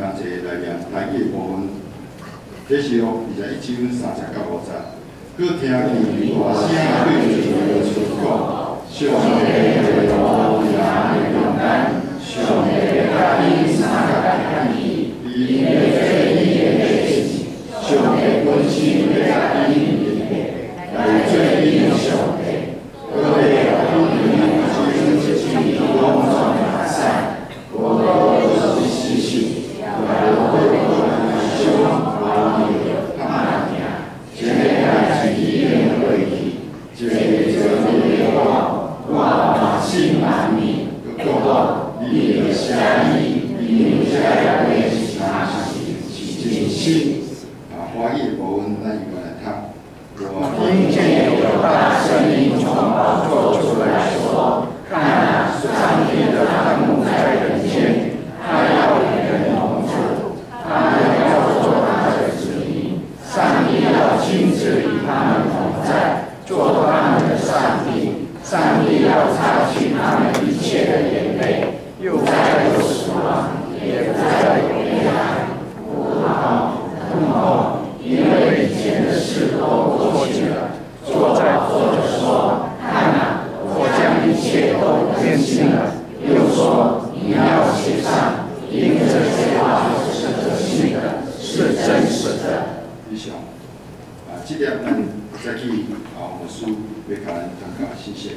同齐来念台语部分，这是哦21分30到50。佮听见大声对主出讲，上帝的路也勇敢，上帝的甲你三甲甲你，伊要做你的事情，上帝本身要甲你面对，来做你的上帝，佮要予你一公众大赛，我都是事实，来我胸怀有盼命，这代志已经过去，这做你的我满心满意，佮你的写意，你写的是啥是真心。华语的部分，咱一块来读。我听见有大声音从宝座出来说：“看啊，上帝的帐幕在人间，他要与人同住，他们要做他的子民。上帝要亲自与他们同在，做他们的上帝。上帝要擦去他们一切的眼泪，又不再有死亡，也不再有悲哀、哭痛，因为以前的事都过去了。坐在座的说：看啊，我将一切都更新了。又说：你要写上，因这些话是可信的，是真实的。以上这点咱再去牧师要甲咱参加谢谢。